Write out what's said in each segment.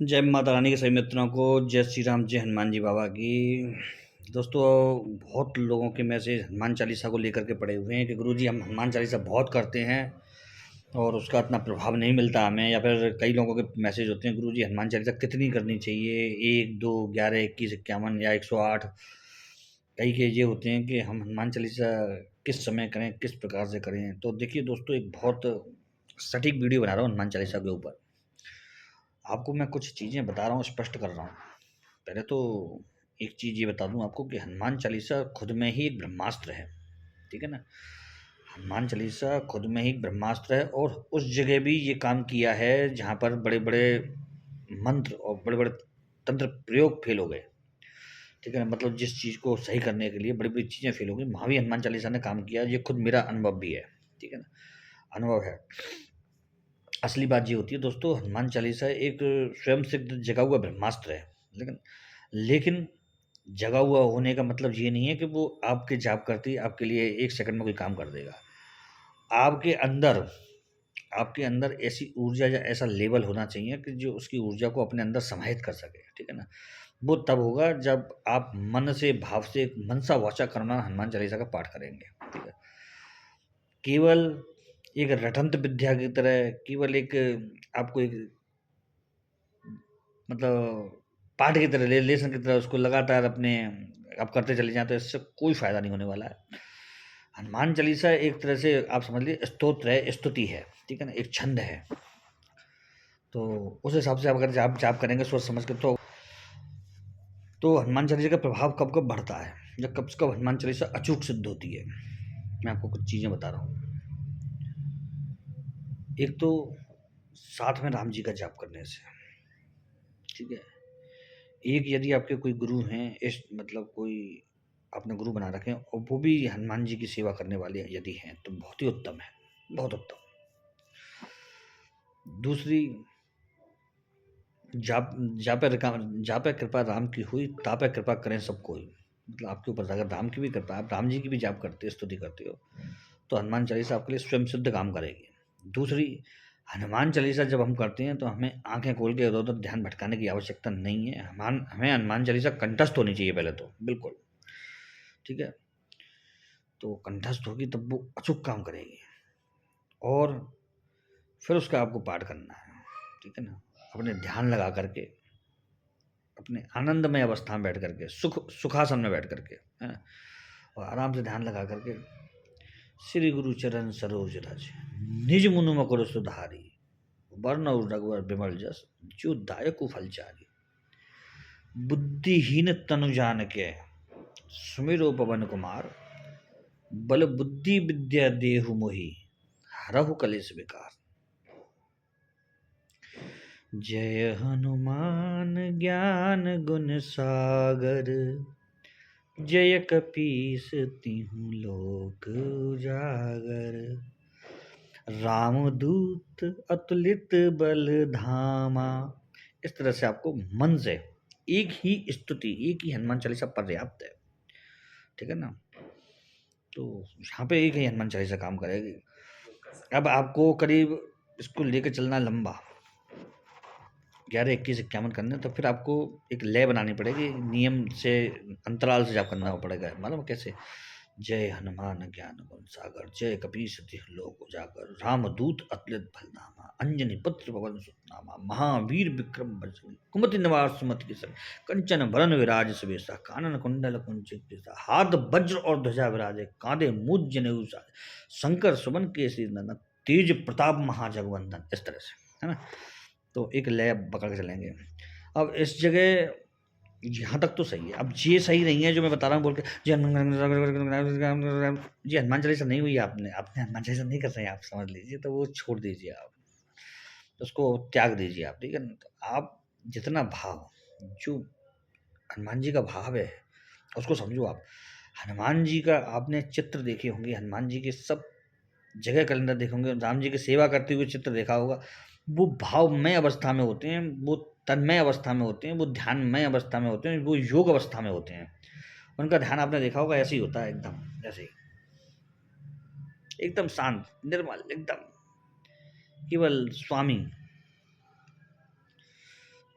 जय माता रानी के सभी मित्रों को जय श्री राम, जय हनुमान जी बाबा की। दोस्तों, बहुत लोगों के मैसेज हनुमान चालीसा को लेकर के पड़े हुए हैं कि गुरुजी हम हनुमान चालीसा बहुत करते हैं और उसका इतना प्रभाव नहीं मिलता हमें। या फिर कई लोगों के मैसेज होते हैं, गुरुजी हनुमान चालीसा कितनी करनी चाहिए, 1 2 11 21 51 या 108। कई के ये होते हैं कि हम हनुमान चालीसा किस समय करें, किस प्रकार से करें। तो देखिए दोस्तों, एक बहुत सटीक वीडियो बना रहा हूँ हनुमान चालीसा के ऊपर। आपको मैं कुछ चीज़ें बता रहा हूँ, स्पष्ट कर रहा हूँ। पहले तो एक चीज़ ये बता दूँ आपको कि हनुमान चालीसा खुद में ही एक ब्रह्मास्त्र है, ठीक है ना? हनुमान चालीसा खुद में ही एक ब्रह्मास्त्र है और उस जगह भी ये काम किया है जहाँ पर बड़े-बड़े मंत्र और बड़े-बड़े तंत्र प्रयोग फ़ेल हो गए, ठीक है ना? मतलब जिस चीज़ को सही करने के लिए बड़ी-बड़ी चीज़ें फ़ेल हो गई, वहाँ भी हनुमान चालीसा ने काम किया। ये खुद मेरा अनुभव भी है, ठीक है ना? अनुभव है। असली बात ये होती है दोस्तों, हनुमान चालीसा एक स्वयं सिद्ध जगा हुआ ब्रह्मास्त्र है। लेकिन लेकिन जगा हुआ होने का मतलब ये नहीं है कि वो आपके जाप करते ही आपके लिए 1 सेकंड में कोई काम कर देगा। आपके अंदर आपके अंदर ऐसी ऊर्जा या ऐसा लेवल होना चाहिए कि जो उसकी ऊर्जा को अपने अंदर समाहित कर सके, ठीक है ना? वो तब होगा जब आप मन से, भाव से, मनसा वाचा कर्मणा हनुमान चालीसा का पाठ करेंगे, ठीक है? केवल एक रटंत विद्या की तरह, केवल एक आपको एक मतलब पाठ की तरह, लेसन की तरह उसको लगातार अपने आप करते चले जाएँ, तो इससे कोई फ़ायदा नहीं होने वाला है। हनुमान चालीसा एक तरह से आप समझ लीजिए स्तोत्र है, स्तुति है, ठीक है ना? एक छंद है। तो उस हिसाब से आप अगर जाप जाप करेंगे सोच समझ के, तो हनुमान चालीसा का प्रभाव कब-कब बढ़ता है, जब कब-कब हनुमान चालीसा अचूक सिद्ध होती है। मैं आपको कुछ चीज़ें बता रहा हूँ। एक तो साथ में राम जी का जाप करने से, ठीक है? एक यदि आपके कोई गुरु हैं, इष्ट मतलब कोई आपने गुरु बना रखे हैं और वो भी हनुमान जी की सेवा करने वाले यदि हैं, तो बहुत ही उत्तम है, बहुत उत्तम। दूसरी, जाप जापै कृपा राम की हुई, तापै कृपा करें सब कोई। मतलब आपके ऊपर अगर राम की भी कृपा है, आप राम जी की भी जाप करते हो, स्तुति करते हो, तो हनुमान चालीसा आपके लिए स्वयं सिद्ध काम करेगी। दूसरी, हनुमान चालीसा जब हम करते हैं तो हमें आँखें खोल के इधर-उधर ध्यान भटकाने की आवश्यकता नहीं है। हमें हनुमान चालीसा कंठस्थ होनी चाहिए पहले तो, बिल्कुल, ठीक है? तो कंठस्थ होगी तब वो अचूक काम करेगी और फिर उसका आपको पाठ करना है, ठीक है ना? अपने ध्यान लगा करके, अपने आनंदमय अवस्था में बैठ करके, सुखासन में बैठ करके, है ना? और आराम से ध्यान लगा करके, श्री गुरु चरण सरोज रज निज मुनि मुकुर सुधारी, वरनउ रघुवर बिमल जस जो दायक फलचारी। बुद्धिहीन तनु जानिके सुमिरो पवन कुमार, बल बुद्धि विद्या देहु मोहि हरहु कलेश विकार। जय हनुमान ज्ञान गुण सागर, जय कपीस तिहु लोक उजागर। रामदूत अतुलित बल धामा। इस तरह से आपको मन से एक ही स्तुति, एक ही हनुमान चालीसा पर्याप्त है, ठीक है ना? तो यहाँ पे एक ही हनुमान चालीसा काम करेगी। अब आपको करीब इसको लेके चलना लंबा, 11 21 51 करना है, तो फिर आपको एक लय बनानी पड़ेगी, नियम से, अंतराल से जाप करना पड़ेगा। मालूम है कैसे? जय हनुमान ज्ञान गुण सागर, जय कपीस तिहुँ लोक उजागर। रामदूत अतुलित बल धामा, अंजनी पुत्र पवन सुत नामा। महावीर विक्रम बजरंगी, कुमति निवार सुमति के संग। कंचन बरन विराज सुबेसा, कानन कुंडल कुंचित केसा। हाथ वज्र और ध्वजा विराजे, कांधे मूज जनेऊ साजे। शंकर सुमन केसरी नंदन, तेज प्रताप महाजगवंदन। इस तरह से, है ना? तो एक लय पकड़ के चलेंगे। अब इस जगह यहाँ तक तो सही है। अब ये सही नहीं है जो मैं बता रहा हूँ बोल के जी हनुमान चालीसा नहीं हुई, आपने हनुमान चालीसा नहीं कर रहे हैं, आप समझ लीजिए, तो वो छोड़ दीजिए आप, उसको त्याग दीजिए आप, ठीक है ना? तो आप जितना भाव, जो हनुमान जी का भाव है, उसको समझो आप। हनुमान जी का आपने चित्र देखे होंगे, हनुमान जी के सब जगह कैलेंडर देखे होंगे, राम जी की सेवा करते हुए चित्र देखा होगा। वो भावमय अवस्था में होते हैं, वो तन्मय अवस्था में होते हैं, वो ध्यानमय अवस्था में होते हैं, वो योग अवस्था में होते हैं। उनका ध्यान आपने देखा होगा ऐसे ही होता है, एकदम ऐसे ही, एकदम शांत, निर्मल, एकदम केवल स्वामी।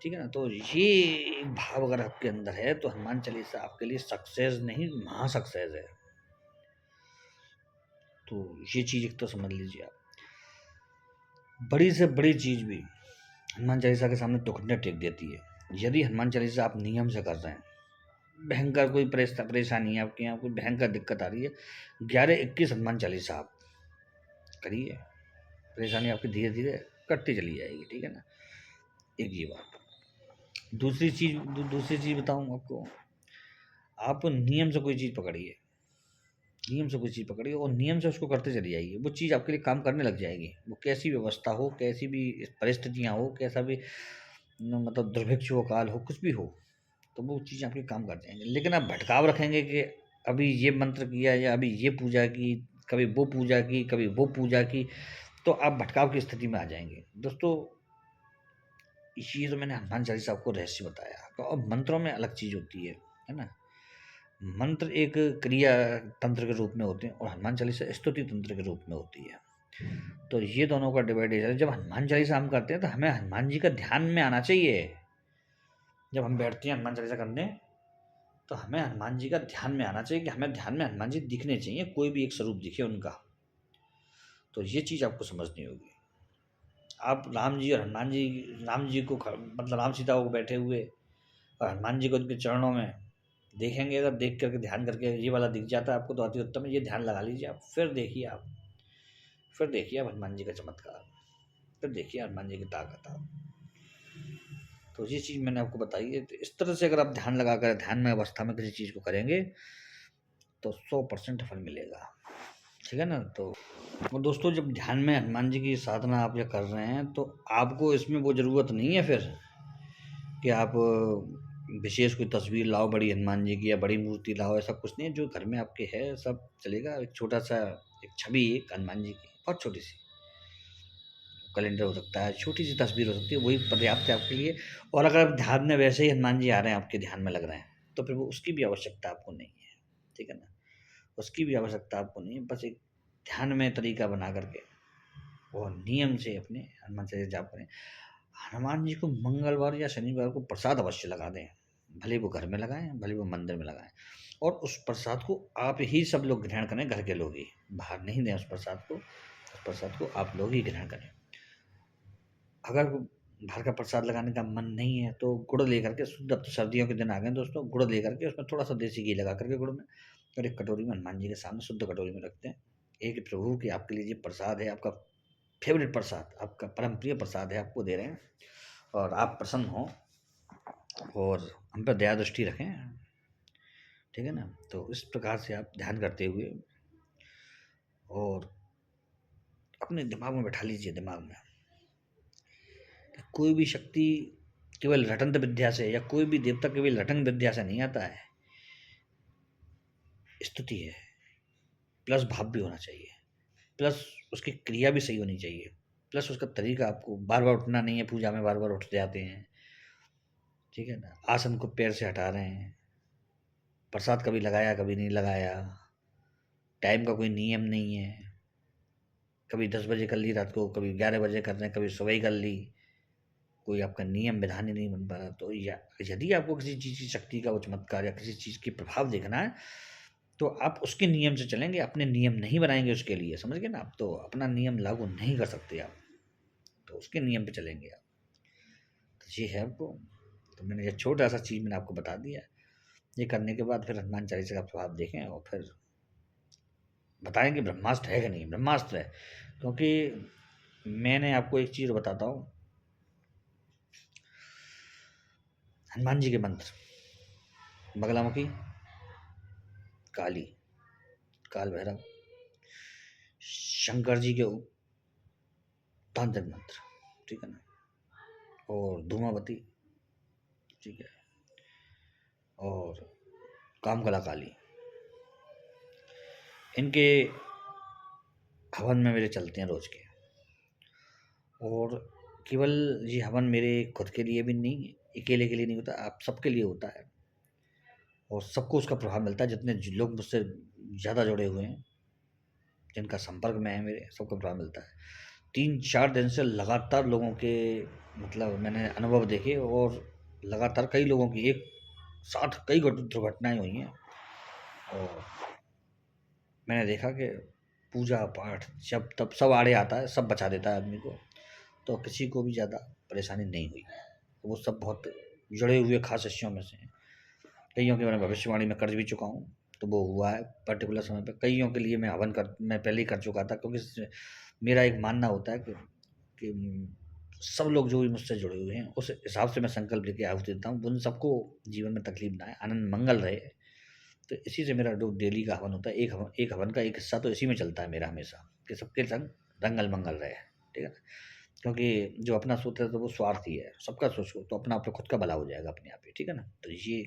ठीक है ना? तो ये भाव अगर आपके अंदर है तो हनुमान चालीसा आपके लिए सक्सेस नहीं, महा सक्सेस है। तो ये चीज़ एक तो समझ लीजिए आप। बड़ी से बड़ी चीज़ भी हनुमान चालीसा के सामने घुटने टेक देती है। यदि हनुमान चालीसा आप नियम से कर रहे हैं, भयंकर कोई परेशानी है आपके यहाँ, कोई भयंकर दिक्कत आ रही है, 11-21 हनुमान चालीसा आप करिए, परेशानी आपकी धीरे धीरे कटती चली जाएगी। ठीक है ना? एक ये बात। दूसरी चीज़ बताऊँ आपको, आप नियम से कोई चीज़ पकड़िए, नियम से कोई चीज़ पकड़िए और नियम से उसको करते चली जाइए, वो चीज़ आपके लिए काम करने लग जाएगी। वो कैसी व्यवस्था हो, कैसी भी परिस्थितियाँ हो, कैसा भी मतलब दुर्भिक्ष हो, काल हो, कुछ भी हो, तो वो चीज़ आपके काम कर जाएंगे। लेकिन आप भटकाव रखेंगे कि अभी ये मंत्र किया या अभी ये पूजा की, कभी वो पूजा की, कभी वो पूजा की, तो आप भटकाव की स्थिति में आ जाएंगे। दोस्तों, ये तो मैंने हनुमान चालीसा आपको रहस्य बताया। तो अब मंत्रों में अलग चीज़ होती है ना? मंत्र एक क्रिया तंत्र के रूप में होते हैं और हनुमान चालीसा स्तुति तंत्र के रूप में होती है। तो ये दोनों का डिवाइडेशन है। जब हनुमान चालीसा हम करते हैं तो हमें हनुमान जी का ध्यान में आना चाहिए। जब हम बैठते हैं हनुमान चालीसा करने, तो हमें हनुमान जी का ध्यान में आना चाहिए कि हमें ध्यान में हनुमान जी दिखने चाहिए, कोई भी एक स्वरूप दिखे उनका। तो ये चीज़ आपको समझनी होगी। आप राम जी और हनुमान जी, राम जी को मतलब राम सीता को बैठे हुए और हनुमान जी को उनके चरणों में देखेंगे, अगर देख करके ध्यान करके ये वाला दिख जाता है आपको तो अति उत्तम है। ये ध्यान लगा लीजिए आप, फिर देखिए आप हनुमान जी का चमत्कार, फिर देखिए हनुमान जी की ताकत आप। तो ये चीज़ मैंने आपको बताई है। तो इस तरह से अगर आप ध्यान लगाकर ध्यान में अवस्था में किसी चीज़ को करेंगे तो 100% फल मिलेगा। ठीक है ना? तो और दोस्तों, जब ध्यान में हनुमान जी की साधना आप ये कर रहे हैं तो आपको इसमें वो ज़रूरत नहीं है फिर कि आप विशेष कोई तस्वीर लाओ बड़ी हनुमान जी की या बड़ी मूर्ति लाओ, ऐसा कुछ नहीं है। जो घर में आपके है सब चलेगा। एक छोटा सा एक छवि, एक हनुमान जी की बहुत छोटी सी, कैलेंडर हो सकता है, छोटी सी तस्वीर हो सकती है, वही पर्याप्त है आपके लिए। और अगर आप ध्यान में वैसे ही हनुमान जी आ रहे हैं, आपके ध्यान में लग रहे हैं, तो फिर वो उसकी भी आवश्यकता आपको नहीं है। ठीक है ना? उसकी भी आवश्यकता आपको नहीं है। बस एक ध्यान में तरीका बना करके और नियम से अपने हनुमान चालीसा जाप करें। हनुमान जी को मंगलवार या शनिवार को प्रसाद अवश्य लगा दें। भले वो घर में लगाएं, भले वो मंदिर में लगाएं, और उस प्रसाद को आप ही सब लोग ग्रहण करें, घर के लोग ही, बाहर नहीं दें उस प्रसाद को। उस प्रसाद को आप लोग ही ग्रहण करें। अगर बाहर का प्रसाद लगाने का मन नहीं है तो गुड़ लेकर के, शुद्ध, अब तो सर्दियों के दिन आ गए दोस्तों, गुड़ लेकर के उसमें थोड़ा सा देसी घी लगा करके गुड़ में, और एक कटोरी में हनुमान जी के सामने शुद्ध कटोरी में रखते हैं। एक प्रभु की आपके लिए प्रसाद है, आपका फेवरेट प्रसाद, आपका परम प्रिय प्रसाद है, आपको दे रहे हैं और आप प्रसन्न हो और हम पर दया दृष्टि रखें। ठीक है ना? तो इस प्रकार से आप ध्यान करते हुए और अपने दिमाग में बैठा लीजिए, दिमाग में कि कोई भी शक्ति केवल रटंत विद्या से या कोई भी देवता केवल रटंग विद्या से नहीं आता है। स्तुति है, प्लस भाव भी होना चाहिए, प्लस उसकी क्रिया भी सही होनी चाहिए, प्लस उसका तरीका, आपको बार बार उठना नहीं है, पूजा में बार बार उठ जाते हैं। ठीक है ना? आसन को पैर से हटा रहे हैं, प्रसाद कभी लगाया कभी नहीं लगाया, टाइम का कोई नियम नहीं है, कभी 10 बजे कर ली रात को, कभी 11 बजे कर रहे हैं, कभी सुबह ही कर ली, कोई आपका नियम विधान ही नहीं बन पा रहा। तो या यदि आपको किसी चीज़ की शक्ति का वो चमत्कार या किसी चीज़ की प्रभाव देखना है तो आप उसके नियम से चलेंगे, अपने नियम नहीं बनाएंगे उसके लिए। समझ गए ना? आप तो अपना नियम लागू नहीं कर सकते आप, तो उसके नियम पे चलेंगे आप। तो ये है आपको। तो मैंने ये छोटा सा चीज़ मैंने आपको बता दिया। ये करने के बाद फिर हनुमान चालीसा का प्रभाव देखें और फिर बताएं कि ब्रह्मास्त्र है कि नहीं। ब्रह्मास्त्र है, क्योंकि मैंने आपको एक चीज़ बताता हूँ। हनुमान जी के मंत्र, बगलामुखी, काली, काल भैरव, शंकर जी के तांत्रिक मंत्र, ठीक है ना, और धूमावती, ठीक है, और कामकला काली, इनके हवन में मेरे चलते हैं रोज के। और केवल ये हवन मेरे खुद के लिए भी नहीं, अकेले के लिए नहीं होता, आप सबके लिए होता है और सबको उसका प्रभाव मिलता है। जितने लोग मुझसे ज़्यादा जुड़े हुए हैं, जिनका संपर्क में है मेरे, सबको प्रभाव मिलता है। 3-4 दिन से लगातार लोगों के मतलब मैंने अनुभव देखे और लगातार कई लोगों की एक साथ कई दुर्घटनाएं हुई हैं। और मैंने देखा कि पूजा पाठ जब तब सब आड़े आता है, सब बचा देता है आदमी को, तो किसी को भी ज़्यादा परेशानी नहीं हुई। वो सब बहुत जुड़े हुए खास शिष्यों में से हैं। कईयों की मैंने भविष्यवाणी में कर भी चुका हूँ, तो वो हुआ है पर्टिकुलर समय पे। कईयों के लिए मैं पहले ही कर चुका था, क्योंकि मेरा एक मानना होता है कि सब लोग जो भी मुझसे जुड़े हुए हैं उस हिसाब से मैं संकल्प लेके आहुति देता हूँ, उन सबको जीवन में तकलीफ ना आए, आनंद मंगल रहे। तो इसी से मेरा जो डेली का हवन होता है, एक हवन का एक हिस्सा तो इसी में चलता है मेरा हमेशा, कि सबके संग रंगल मंगल रहे, ठीक है ना। क्योंकि जो अपना सोचता है तो वो स्वार्थी है, सबका सोचो तो अपना अपना खुद का भला हो जाएगा अपने आप ही, ठीक है ना। तो ये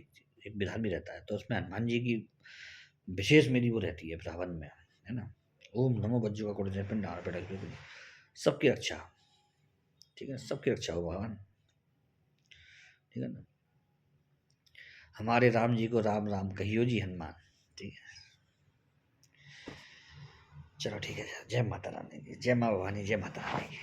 एक विधान भी रहता है, तो उसमें हनुमान जी की विशेष मेरी वो रहती है फिर हवन में, है ना। ओम नमो बज्जो का कोटि जय पिंड सबकी रक्षा, ठीक है, सबकी रक्षा हो भगवान, ठीक है ना। हमारे राम जी को राम राम कहियो जी हनुमान, ठीक है। चलो ठीक है, जय माता रानी की, जय माँ भवानी, जय माता रानी की।